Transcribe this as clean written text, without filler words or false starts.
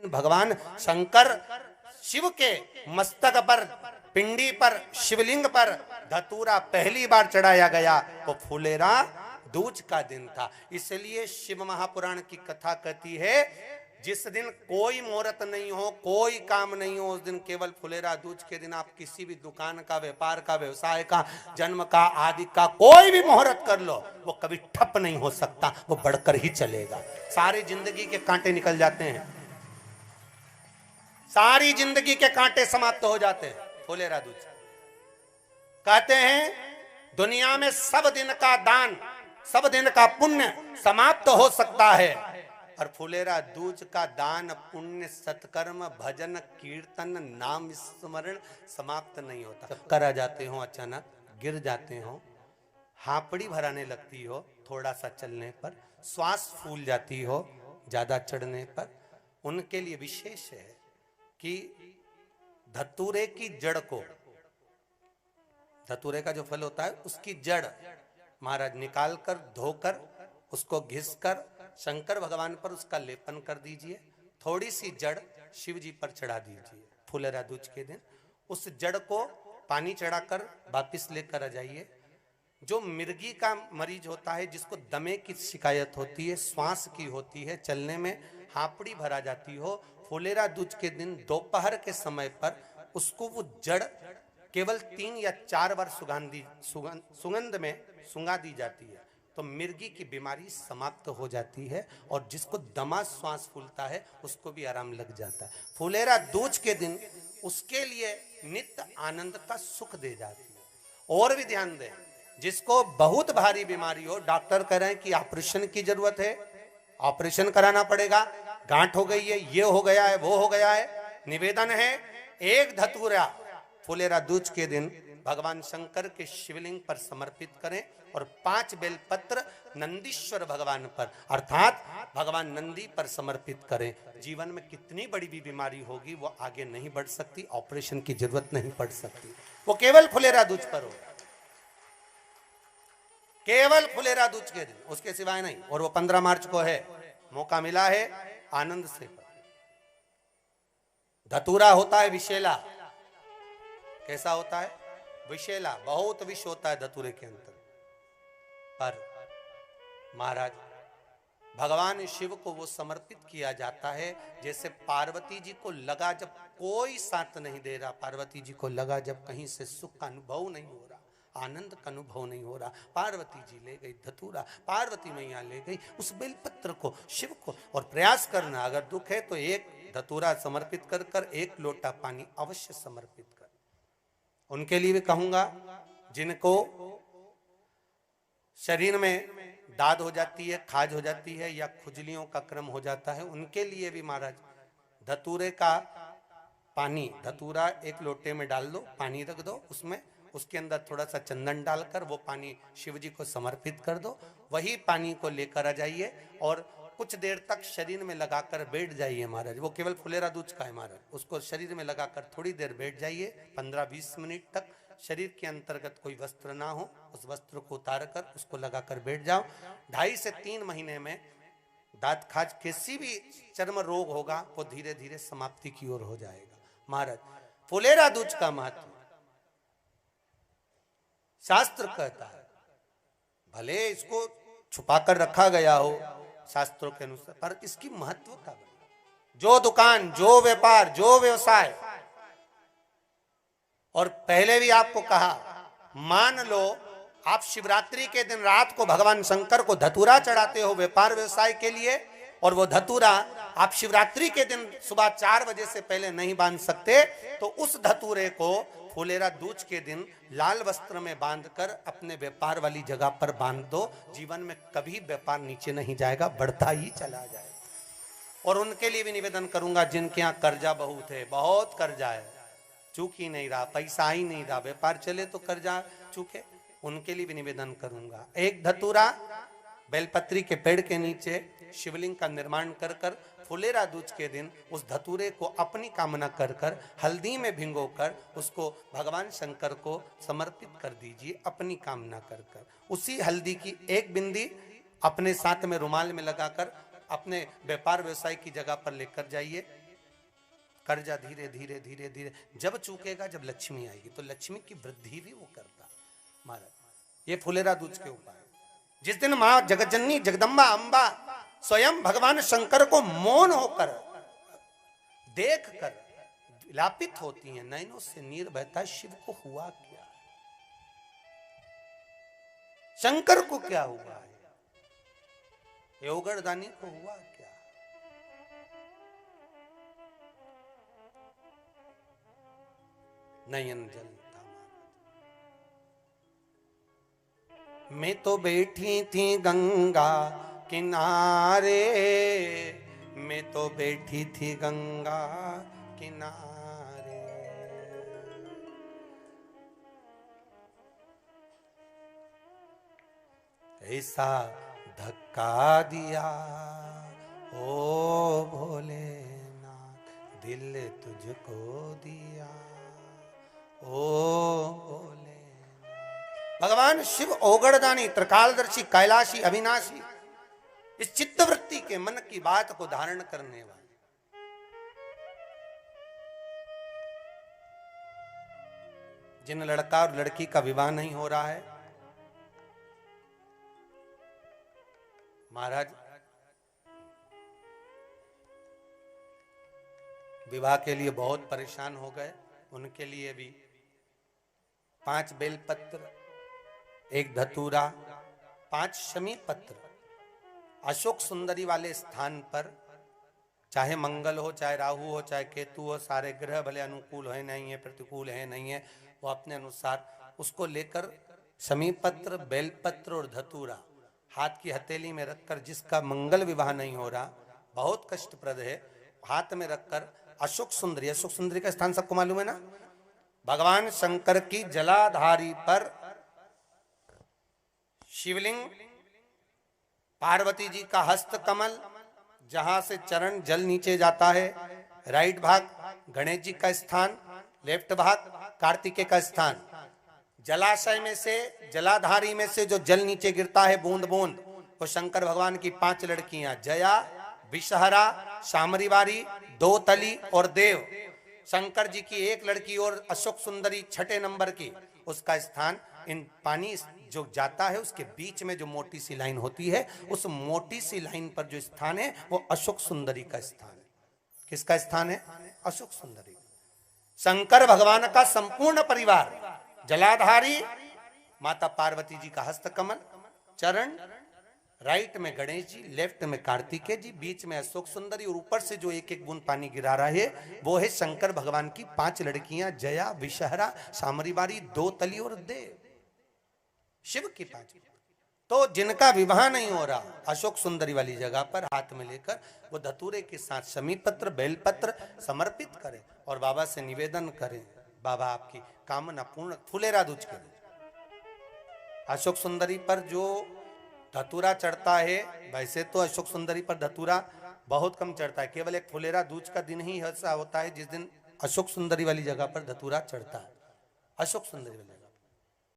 दिन भगवान शंकर शिव के मस्तक पर, पिंडी पर, शिवलिंग पर धतूरा पहली बार चढ़ाया गया वो फुलेरा दूज का दिन था। इसलिए शिव महापुराण की कथा कहती है जिस दिन कोई मुहूर्त नहीं हो, कोई काम नहीं हो, उस दिन केवल फुलेरा दूज के दिन आप किसी भी दुकान का, व्यापार का, व्यवसाय का, जन्म का, आदि का कोई भी मुहूर्त कर लो, वो कभी ठप नहीं हो सकता, वो बढ़कर ही चलेगा। सारी जिंदगी के कांटे निकल जाते हैं, सारी जिंदगी के कांटे समाप्त हो जाते हैं फुलेरा दूज। कहते हैं दुनिया में सब दिन का दान, सब दिन का पुण्य समाप्त हो सकता है, और फुलेरा दूज का दान, पुण्य, सत्कर्म, भजन, कीर्तन, नाम स्मरण समाप्त नहीं होता। चक्कर आ जाते हो, अचानक गिर जाते हो, हापड़ी भराने लगती हो थोड़ा सा चलने पर, श्वास फूल जाती हो ज्यादा चढ़ने पर, उनके लिए विशेष है कि धतूरे की जड़ को, धतूरे का जो फल होता है उसकी जड़ महाराज निकाल कर, धोकर, उसको घिसकर शंकर भगवान पर उसका लेपन कर दीजिए, थोड़ी सी जड़ शिव जी पर चढ़ा दीजिए फुलेरा दूज के दिन। उस जड़ को पानी चढ़ाकर वापिस लेकर आ जाइए। जो मिर्गी का मरीज होता है, जिसको दमे की शिकायत होती है, श्वास की होती है, चलने में हापड़ी भरा जाती हो, फुलेरा दूज के दिन दोपहर के समय पर उसको वो जड़ केवल 3 या 4 बार सुगंध में सुंगा दी जाती है, तो मिर्गी की बीमारी समाप्त हो जाती है, और जिसको दमा श्वास फूलता है उसको भी आराम लग जाता है। फुलेरा दूज के दिन उसके लिए नित्य आनंद का सुख दे जाती है। और भी ध्यान दें, जिसको बहुत भारी बीमारी हो, डॉक्टर कह रहे हैं कि ऑपरेशन की जरूरत है, ऑपरेशन कराना पड़ेगा, गांठ हो गई है, ये हो गया है, वो हो गया है, निवेदन है एक धतूरा फुलेरा दूज के दिन भगवान शंकर के शिवलिंग पर समर्पित करें, और 5 बेलपत्र नंदीश्वर भगवान पर अर्थात भगवान नंदी पर समर्पित करें। जीवन में कितनी बड़ी भी बीमारी होगी वो आगे नहीं बढ़ सकती, ऑपरेशन की जरूरत नहीं पड़ सकती, वो केवल फुलेरा दूज पर हो, केवल फुलेरा दूज के दिन, उसके सिवाय नहीं। और वो 15 मार्च को है, मौका मिला है, आनंद से। धतूरा होता है विषैला, कैसा होता है? विषैला, बहुत विष होता है धतूरे के अंदर। पर महाराज भगवान शिव को वो समर्पित किया जाता है जैसे पार्वती जी को लगा, जब कोई साथ नहीं दे रहा, पार्वती जी को लगा जब कहीं से सुख का अनुभव नहीं हो रहा, आनंद का अनुभव नहीं हो रहा, पार्वती जी ले गई धतूरा, पार्वती मैया ले गई उस बेलपत्र को शिव को। और प्रयास करना, अगर दुख है तो एक धतूरा समर्पित कर कर 1 लोटा पानी अवश्य समर्पित कर। उनके लिए भी कहूंगा जिनको शरीर में दाद हो जाती है, खाज हो जाती है, या खुजलियों का क्रम हो जाता है, उनके लिए भी महाराज धतूरे का पानी, धतूरा 1 लोटे में डाल दो, पानी रख दो उसमें, उसके अंदर थोड़ा सा चंदन डालकर वो पानी शिव जी को समर्पित कर दो। वही पानी को लेकर आ जाइए और कुछ देर तक शरीर में लगाकर बैठ जाइए महाराज। वो केवल फुलेरा दूज का है महाराज, उसको शरीर में लगाकर थोड़ी देर बैठ जाइए, 15-20 मिनट तक। शरीर के अंतर्गत कोई वस्त्र ना हो, उस वस्त्र को उतार कर उसको लगाकर बैठ जाओ। 2.5 से 3 महीने में दांत खाज, किसी भी चर्म रोग होगा वो धीरे धीरे समाप्ति की ओर हो जाएगा। महाराज फुलेरा दूज का महत्व शास्त्र कहता है, भले इसको छुपा कर रखा गया हो शास्त्रों के अनुसार, पर इसकी महत्व का जो दुकान, जो व्यापार, जो व्यवसाय, और पहले भी आपको कहा, मान लो आप शिवरात्रि के दिन रात को भगवान शंकर को धतूरा चढ़ाते हो व्यापार व्यवसाय के लिए, और वो धतूरा आप शिवरात्रि के दिन सुबह 4 बजे से पहले नहीं बांध सकते, तो उस धतूरे को फुलेरा दूज के दिन लाल वस्त्र में बांधकर अपने व्यापार वाली जगह पर बांध दो। जीवन में कभी व्यापार नीचे नहीं जाएगा, बढ़ता ही चला जाएगा। और उनके लिए भी निवेदन करूंगा जिनके यहाँ कर्जा बहुत है, बहुत कर्जा है, चूक ही नहीं रहा, पैसा ही नहीं रहा, व्यापार चले तो कर्जा चूके, उनके लिए भी निवेदन करूंगा। एक धतूरा बेलपत्री के पेड़ के नीचे शिवलिंग का निर्माण कर कर फुलेरा दूज के दिन उस धतूरे को अपनी कामना कर कर हल्दी में भिंगोकर उसको भगवान शंकर को समर्पित कर दीजिए अपनी कामना कर कर। उसी हल्दी की 1 बिंदी अपने साथ में रुमाल में लगाकर अपने व्यापार व्यवसाय की जगह पर लेकर जाइए। कर्जा धीरे धीरे धीरे धीरे जब चूकेगा, जब लक्ष्मी आएगी तो लक्ष्मी की वृद्धि भी वो करता महाराज। ये फुलेरा दूज के उपाय। जिस दिन मां जगतजननी जगदम्बा अंबा स्वयं भगवान शंकर को मौन होकर देख कर विलापित होती हैं, नैनों से नीर बहता है, शिव को हुआ क्या, शंकर को क्या हुआ है, योगरदानी को हुआ क्या। नयन जलता मैं तो बैठी थी गंगा किनारे, मैं तो बैठी थी गंगा किनारे, ऐसा धक्का दिया ओ भोलेनाथ, दिल तुझको दिया ओ भोले। भगवान शिव ओगड़दानी, त्रिकालदर्शी, कैलाशी, अविनाशी, इस चित्तवृत्ति के मन की बात को धारण करने वाले। जिन लड़का और लड़की का विवाह नहीं हो रहा है महाराज, विवाह के लिए बहुत परेशान हो गए, उनके लिए भी 5 बेलपत्र, 1 धतूरा, 5 शमी पत्र अशोक सुंदरी वाले स्थान पर, चाहे मंगल हो, चाहे राहु हो, चाहे केतु हो, सारे ग्रह भले अनुकूल है नहीं है, प्रतिकूल है नहीं है, वो अपने अनुसार उसको लेकर शमी पत्र, बेलपत्र और धतूरा हाथ की हथेली में रखकर, जिसका मंगल विवाह नहीं हो रहा, बहुत कष्टप्रद है, हाथ में रखकर अशोक सुंदरी, अशोक सुंदरी का स्थान सबको मालूम है ना, भगवान शंकर की जलाधारी पर शिवलिंग, पार्वती जी का हस्त कमल, जहां से चरण जल नीचे जाता है, राइट भाग गणेश जी का स्थान, लेफ्ट भाग कार्तिकेय का स्थान, जलाशय में से, जलाधारी में से जो जल नीचे गिरता है बूंद बूंद, वो शंकर भगवान की 5 लड़कियां, जया, विषहरा, शामरीवारी, दोतली और देव। शंकर जी की 1 लड़की और अशोक सुंदरी 6ठे नंबर की, उसका स्थान, इन पानी जो जाता है उसके बीच में जो मोटी सी लाइन होती है, उस मोटी सी लाइन पर जो स्थान है वो अशोक सुंदरी का स्थान है। किसका स्थान है? अशोक सुंदरी। शंकर भगवान का संपूर्ण परिवार, जलाधारी माता पार्वती जी का हस्तकमल, चरण, राइट में गणेश जी, लेफ्ट में कार्तिकेय जी, बीच में अशोक सुंदरी, और ऊपर से जो 1-1 बूंद पानी गिरा रहा है वो है शंकर भगवान की 5 लड़कियां, जया, विषहरा, शामरीवारी, दोतली और देव। शिव की 5। तो जिनका विवाह नहीं हो रहा, अशोक सुंदरी वाली जगह पर हाथ में लेकर वो धतूरे के साथ शमी पत्र, बेलपत्र समर्पित करें और बाबा से निवेदन करें, बाबा आपकी कामना पूर्ण। फुलेरा दूज के अशोक सुंदरी पर जो धतूरा चढ़ता है, वैसे तो अशोक सुंदरी पर धतूरा बहुत कम चढ़ता है, केवल एक फुलेरा दूज का दिन ही ऐसा होता है जिस दिन अशोक सुंदरी वाली जगह पर धतूरा चढ़ता है। अशोक सुंदरी वाली